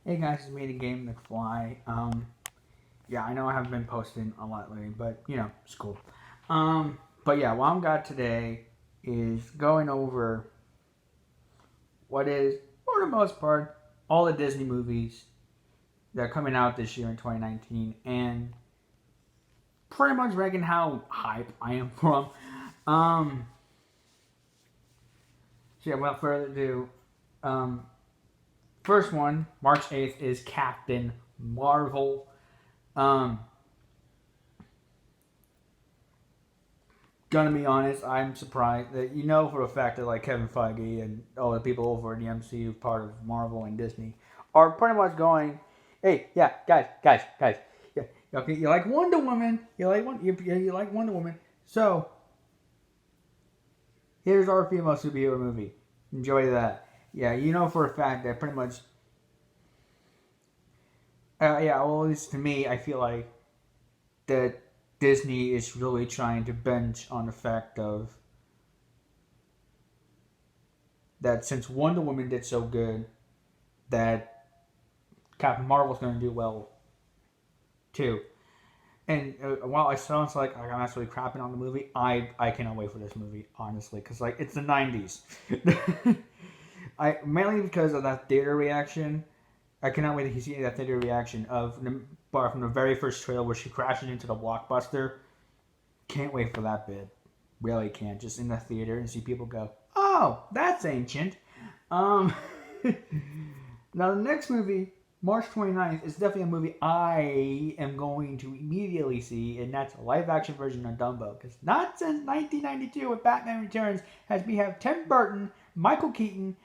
Hey guys, it's me, the Game McFly. Yeah, I know I haven't been posting a lot lately, but it's cool. But yeah, what I'm got today is going over what is, for the most part, all the Disney movies that are coming out this year in 2019, and pretty much ranking how hype I am for them. Um, so yeah, without further ado, um, first one, March 8th, is Captain Marvel. Um, Gonna be honest, I'm surprised that for a fact that like Kevin Feige and all the people over in the MCU, part of Marvel and Disney, are pretty much going, "Hey, yeah, guys, yeah, okay, you like Wonder Woman, you like Wonder Woman, so here's our female superhero movie. Enjoy that." Yeah, for a fact that pretty much, yeah, well, at least to me, I feel like that Disney is really trying to bench on the fact of that since Wonder Woman did so good, that Captain Marvel's going to do well too. And while it sounds like I'm actually crapping on the movie, I cannot wait for this movie honestly because like it's the '90s. I mainly because of that theater reaction. I cannot wait to see that theater reaction of bar from the very first trailer where she crashes into the blockbuster. Can't wait for that bit. Really can't. Just in the theater and see people go, "Oh, that's ancient." Um, Now, the next movie, March 29th, is definitely a movie I am going to immediately see, and that's a live action version of Dumbo. Because not since 1992 with Batman Returns has we have Tim Burton, Michael Keaton,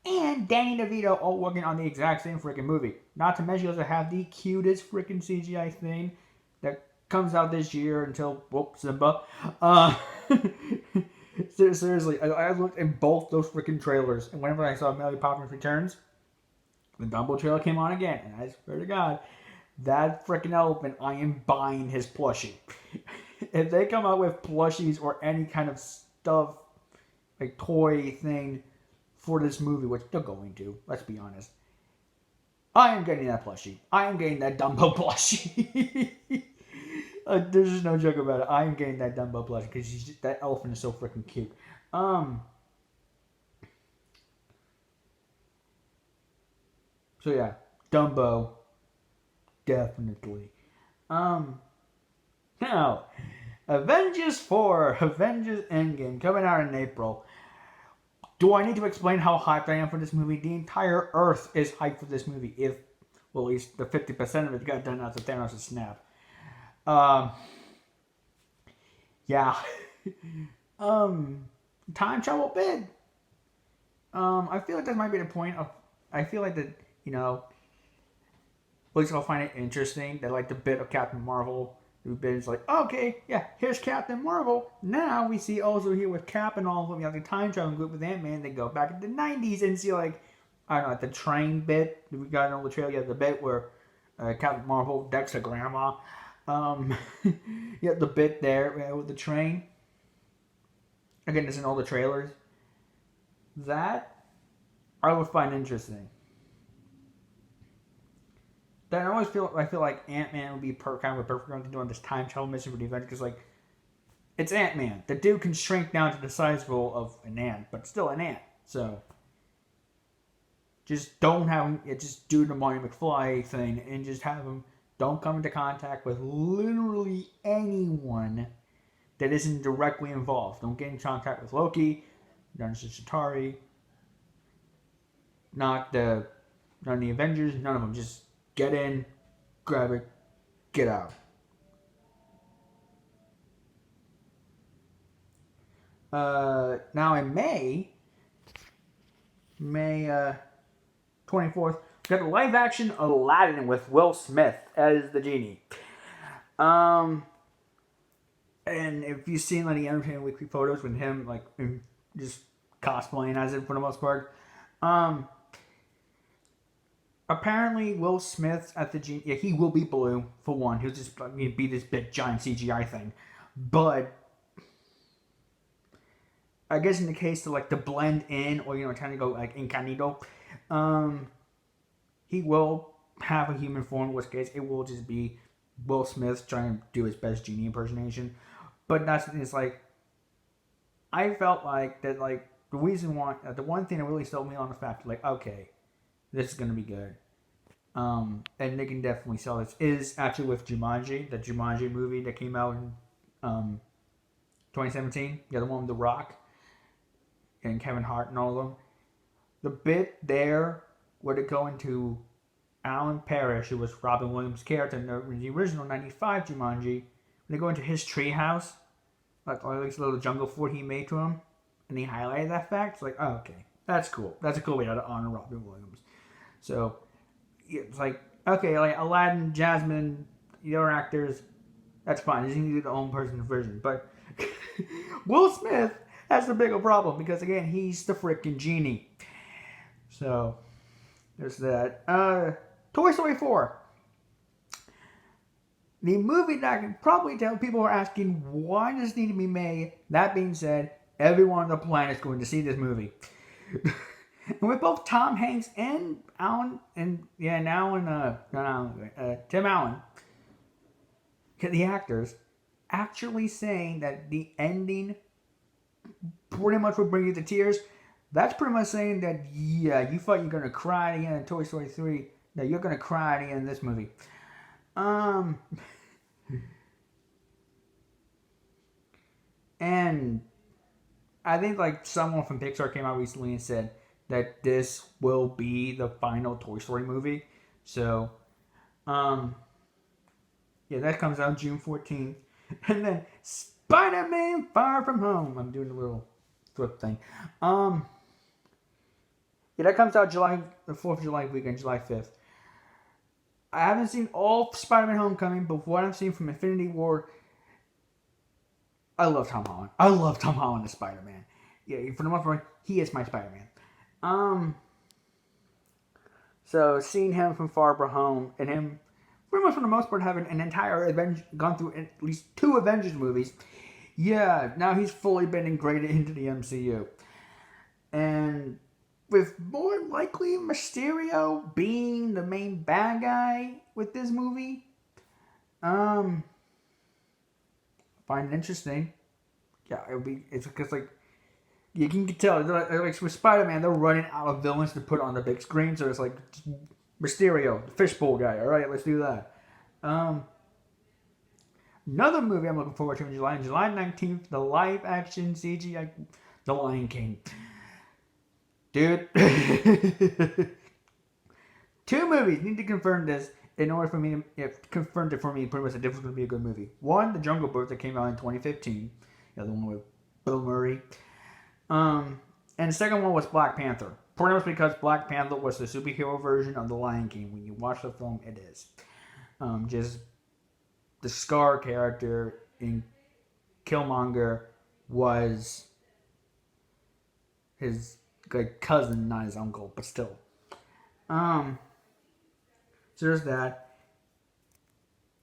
and Danny DeVito all working on the exact same freaking movie. Not to mention, you also have the cutest freaking CGI thing that comes out this year until, whoop, Simba. Uh, seriously, I looked in both those freaking trailers, and whenever I saw Mary Poppins Returns, the Dumbo trailer came on again, and I swear to God, that freaking elephant, I am buying his plushie. If they come out with plushies or any kind of stuff, like toy thing for this movie, which they're going to, let's be honest, I am getting that plushie. I am getting that Dumbo plushie. There's just no joke about it. I am getting that Dumbo plushie because that elephant is so freaking cute. Um. So yeah, Dumbo, definitely. Um. Now, Avengers 4, Avengers Endgame, coming out in April. Do I need to explain how hyped I am for this movie? The entire Earth is hyped for this movie. If, well, at least the 50% of it got done after Thanos' snap. Um, yeah. um, Time travel bid. I feel like that might be the point of. I feel like that, at least I'll find it interesting that, like, the bit of Captain Marvel we've been like, okay, yeah, here's Captain Marvel. Now we see also here with Cap and all of them, you have the time traveling group with Ant-Man. They go back in the 90s and see, like, I don't know, like the train bit. We got on the trail. You have the bit where Captain Marvel decks a grandma. Um, you have the bit there with the train. Again, this in all the trailers. That I would find interesting. Then I feel like Ant Man would be kind of a perfect one to do on this time travel mission for the Avengers because like it's Ant Man. The dude can shrink down to the size of an ant, but still an ant. So just don't have him. Just do the Marty McFly thing and just have him. Don't come into contact with literally anyone that isn't directly involved. Don't get in contact with Loki, none of Chitauri, not the none of the Avengers, none of them. Just get in, grab it, get out. Now in May 24th, we got the live action Aladdin with Will Smith as the genie. Um, and if you've seen like the Entertainment Weekly photos with him like just cosplaying as it for the most part, um, apparently Will Smith at the genie, yeah, he will be blue for one. He'll just be this big giant CGI thing, but I guess in the case to like to blend in or trying to go like incognito, um, he will have a human form, in which case it will just be Will Smith trying to do his best genie impersonation. But that's it's like I felt like that like the reason why the one thing that really sold me on the fact like okay, this is gonna be good. And they can definitely sell this is actually with Jumanji, the Jumanji movie that came out in 2017. Yeah, the one with The Rock and Kevin Hart and all of them. The bit there where they go into Alan Parrish, who was Robin Williams' character in the original '95 Jumanji, when they go into his treehouse, like or at least a little jungle fort he made to him, and he highlighted that fact. It's like, oh, okay, that's cool. That's a cool way to honor Robin Williams. So it's like, okay, like Aladdin, Jasmine, the other actors, that's fine. They need to do their own person's version. But Will Smith has the bigger problem because, again, he's the freaking genie. So, there's that. Toy Story 4. The movie that I can probably tell people are asking, why does this need to be made? That being said, everyone on the planet is going to see this movie. And with both Tom Hanks and Alan, and yeah, now Tim Allen, the actors, actually saying that the ending pretty much would bring you to tears. That's pretty much saying that, yeah, you thought you were going to cry at the end of Toy Story 3. That you're going to cry at the end of this movie. And I think like someone from Pixar came out recently and said that this will be the final Toy Story movie. So, yeah, that comes out June 14th. And then Spider-Man Far From Home. I'm doing a little flip thing. Yeah, that comes out the 4th of July weekend, July 5th. I haven't seen all Spider-Man Homecoming, but what I've seen from Infinity War, I love Tom Holland. I love Tom Holland as Spider-Man. Yeah, for the most part, he is my Spider-Man. So seeing him from Far From Home and him, pretty much for the most part, having an entire gone through at least 2 Avengers movies, yeah, now he's fully been integrated into the MCU. And with more likely Mysterio being the main bad guy with this movie, find it interesting. Yeah, it's because like you can tell like with Spider-Man, they're running out of villains to put on the big screen, so it's like Mysterio, the fishbowl guy. All right, let's do that. Another movie I'm looking forward to in July 19th, the live-action CGI, The Lion King. Dude, 2 movies need to confirm this in order for me to confirm it for me. Pretty much, that this was going to be a good movie. One, The Jungle Book that came out in 2015, the other one with Bill Murray. And the second one was Black Panther. Pretty much because Black Panther was the superhero version of The Lion King. When you watch the film, it is. Just the Scar character in Killmonger was his like cousin, not his uncle, but still. So there's that.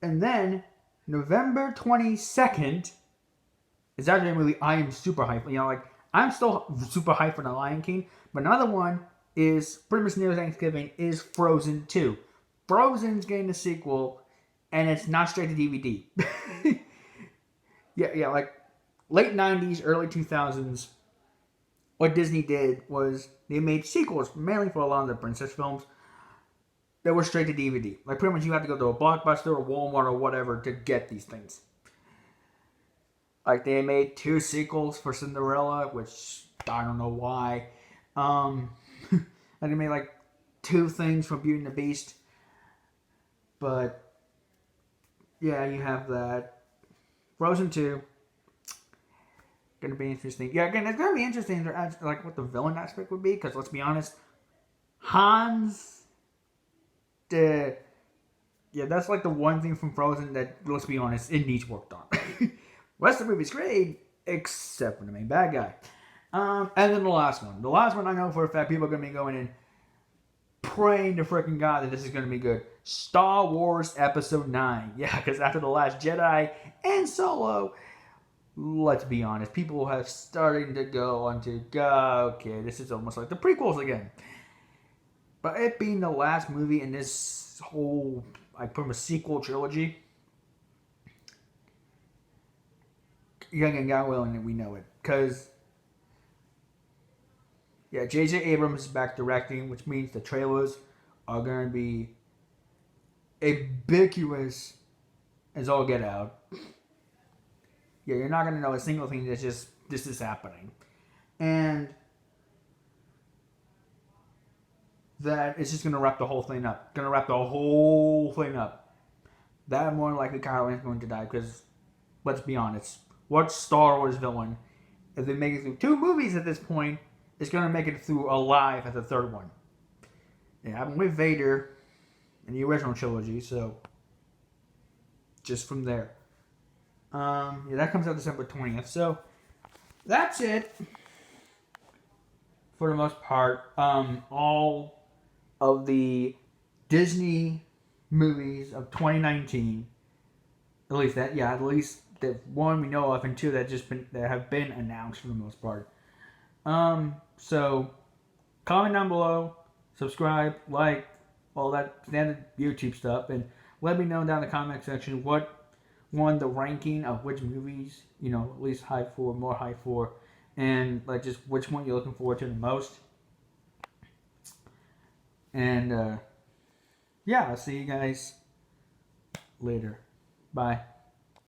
And then November 22nd is actually a movie I am super hyped. You know, like I'm still super hyped for The Lion King, but another one is pretty much near Thanksgiving is Frozen 2. Frozen's getting a sequel, and it's not straight to DVD. yeah, like late 90s, early 2000s. What Disney did was they made sequels, mainly for a lot of the princess films, that were straight to DVD. Like pretty much you have to go to a Blockbuster or Walmart or whatever to get these things. Like they made 2 sequels for Cinderella, which I don't know why. And they made like 2 things for Beauty and the Beast. But yeah, you have that. Frozen 2. Gonna be interesting. Yeah, again, it's gonna be interesting like what the villain aspect would be, because let's be honest, Hans, yeah, that's like the one thing from Frozen that, let's be honest, it needs work on. The rest of the movie's great, except for the main bad guy. And then the last one. The last one I know for a fact people are gonna be going in praying to freaking God that this is gonna be good. Star Wars Episode 9. Yeah, because after The Last Jedi and Solo, let's be honest, people have started to go onto, okay, this is almost like the prequels again. But it being the last movie in this whole like from a sequel trilogy. Young and God willing, and we know it because yeah, J.J. Abrams is back directing, which means the trailers are going to be ambiguous as all get out. Yeah, you're not going to know a single thing that's just this is happening, and that it's just going to wrap the whole thing up. Going to wrap the whole thing up. That more likely Kylo Ren's going to die because let's be honest, what Star Wars villain, if they make it through 2 movies at this point, is going to make it through alive at the 3rd one? It happened with Vader in the original trilogy, so just from there. Yeah, that comes out December 20th. So that's it for the most part. All of the Disney movies of 2019, at least the one we know of, and 2 that have been announced for the most part. So comment down below, subscribe, like, all that standard YouTube stuff, and let me know down in the comment section what won the ranking of which movies, at least high for, more high for, and like just which one you're looking forward to the most. And yeah, I'll see you guys later. Bye.